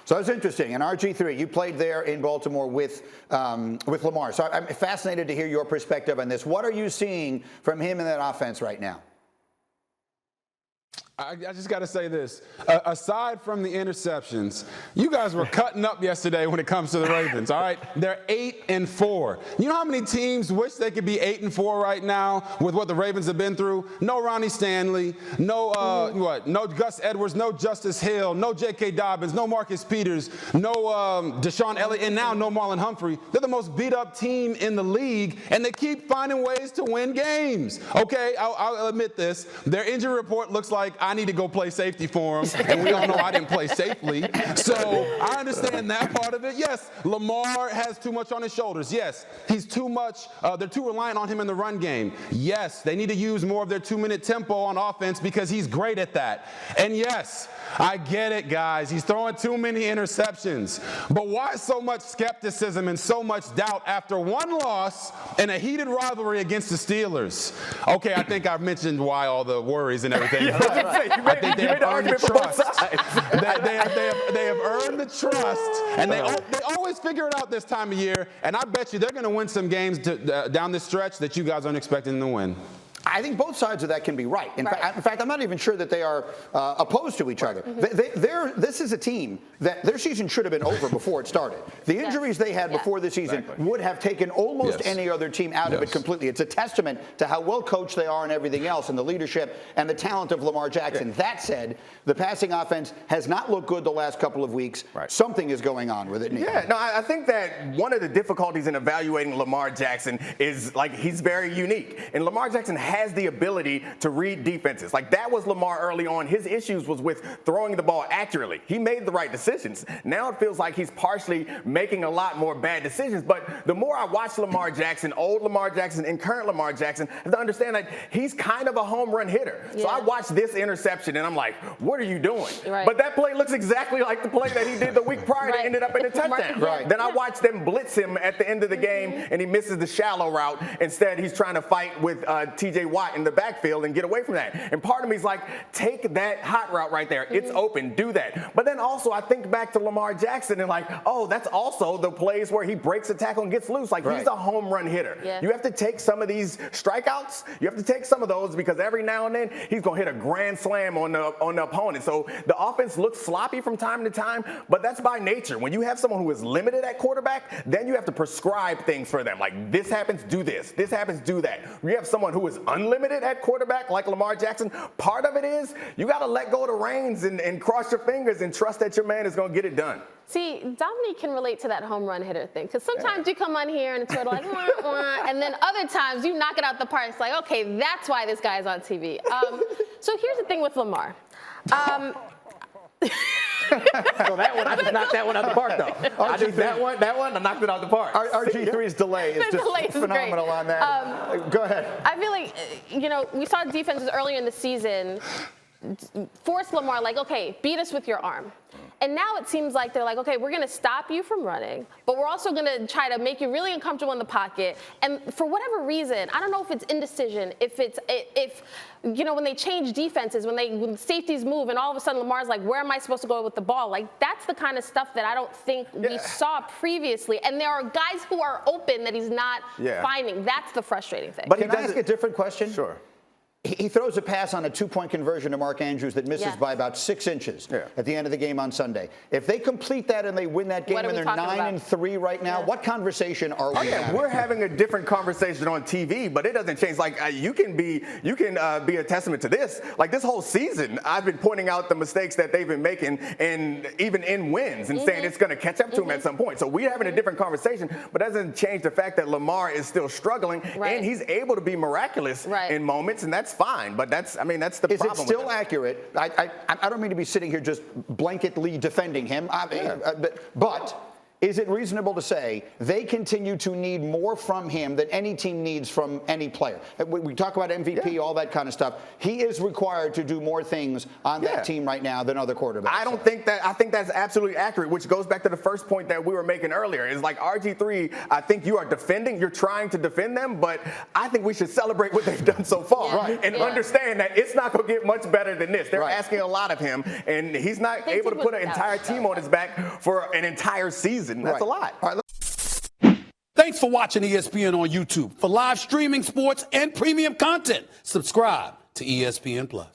So that's interesting. And RG3, you played there in Baltimore with Lamar. So I'm fascinated to hear your perspective on this. What are you seeing from him in that offense right now? I just got to say this. Aside from the interceptions, you guys were cutting up yesterday when it comes to the Ravens, all right? They're 8-4. You know how many teams wish they could be 8-4 right now with what the Ravens have been through? No Ronnie Stanley, no Gus Edwards, no Justice Hill, no J.K. Dobbins, no Marcus Peters, no Deshaun Elliott, and now no Marlon Humphrey. They're the most beat-up team in the league, and they keep finding ways to win games. Okay, I'll admit this. Their injury report looks like I need to go play safety for him, and we all know I didn't play safely. So I understand that part of it. Yes, Lamar has too much on his shoulders. Yes, he's too much. They're too reliant on him in the run game. Yes, they need to use more of their 2-minute tempo on offense because he's great at that. And yes, I get it, guys. He's throwing too many interceptions. But why so much skepticism and so much doubt after one loss in a heated rivalry against the Steelers? Okay, I think I've mentioned why all the worries and everything. I think they have earned the trust. They have earned the trust, and they always figure it out this time of year. And I bet you they're going to win some games down this stretch that you guys aren't expecting them to win. I think both sides of that can be right. In fact, I'm not even sure that they are opposed to each other. This is a team that their season should have been over before it started. The injuries they had before the season would have taken almost any other team out of it completely. It's a testament to how well coached they are and everything else, and the leadership and the talent of Lamar Jackson. That said, the passing offense has not looked good the last couple of weeks. Something is going on with it. Yeah, no, I think that one of the difficulties in evaluating Lamar Jackson is, like, he's very unique. And Lamar Jackson has the ability to read defenses. Like, that was Lamar early on. His issues was with throwing the ball accurately. He made the right decisions. Now it feels like he's partially making a lot more bad decisions. But the more I watch Lamar Jackson, old Lamar Jackson and current Lamar Jackson, I have to understand that he's kind of a home run hitter. So I watched this interception and I'm like, what are you doing? But that play looks exactly like the play that he did the week prior that ended up in a touchdown. Then I watched them blitz him at the end of the game and he misses the shallow route. Instead, he's trying to fight with T.J. Watt in the backfield and get away from that. And part of me is like, take that hot route right there. It's open. Do that. But then also I think back to Lamar Jackson and like, oh, that's also the plays where he breaks a tackle and gets loose. Like, he's a home run hitter. You have to take some of these strikeouts. You have to take some of those because every now and then he's going to hit a grand slam on the opponent. So the offense looks sloppy from time to time, but that's by nature. When you have someone who is limited at quarterback, then you have to prescribe things for them. Like, this happens, do this. This happens, do that. When you have someone who is unlimited at quarterback like Lamar Jackson, part of it is you got to let go of the reins and cross your fingers and trust that your man is going to get it done. See, Domonique can relate to that home run hitter thing, because sometimes you come on here and it's sort of like, wah, wah, and then other times you knock it out the park. It's like, okay, that's why this guy is on TV. So here's the thing with Lamar. So that one, I just knocked that one out the park, though. I just that one, I knocked it out the park. RG3's delay is just phenomenal on that. Go ahead. I feel like, you know, we saw defenses earlier in the season force Lamar, like, okay, beat us with your arm. And now it seems like they're like, okay, we're going to stop you from running, but we're also going to try to make you really uncomfortable in the pocket. And for whatever reason, I don't know if it's indecision, if you know, when they change defenses, when safeties move, and all of a sudden Lamar's like, where am I supposed to go with the ball? Like, that's the kind of stuff that I don't think we saw previously. And there are guys who are open that he's not finding. That's the frustrating thing. But can I ask a different question? Sure. He throws a pass on a 2-point conversion to Mark Andrews that misses by about 6 inches at the end of the game on Sunday. If they complete that and they win that game and they're 9-3 right now, what conversation are we having? We're having a different conversation on TV, but it doesn't change. Like, you can be a testament to this. Like, this whole season, I've been pointing out the mistakes that they've been making, and even in wins, and saying it's going to catch up to them at some point. So we're having a different conversation, but that doesn't change the fact that Lamar is still struggling, and he's able to be miraculous in moments, and that's fine, but that's the problem. Is it still accurate? I don't mean to be sitting here just blanketly defending him, but is it reasonable to say they continue to need more from him than any team needs from any player? We talk about MVP, all that kind of stuff. He is required to do more things on that team right now than other quarterbacks. I think that's absolutely accurate, which goes back to the first point that we were making earlier. Is like RG3, I think you are defending, you're trying to defend them, but I think we should celebrate what they've done so far and understand that it's not going to get much better than this. They're asking a lot of him, and he's not able to put an entire team on his back for an entire season. That's a lot. Thanks for watching ESPN on YouTube. For live streaming, sports, and premium content, subscribe to ESPN+.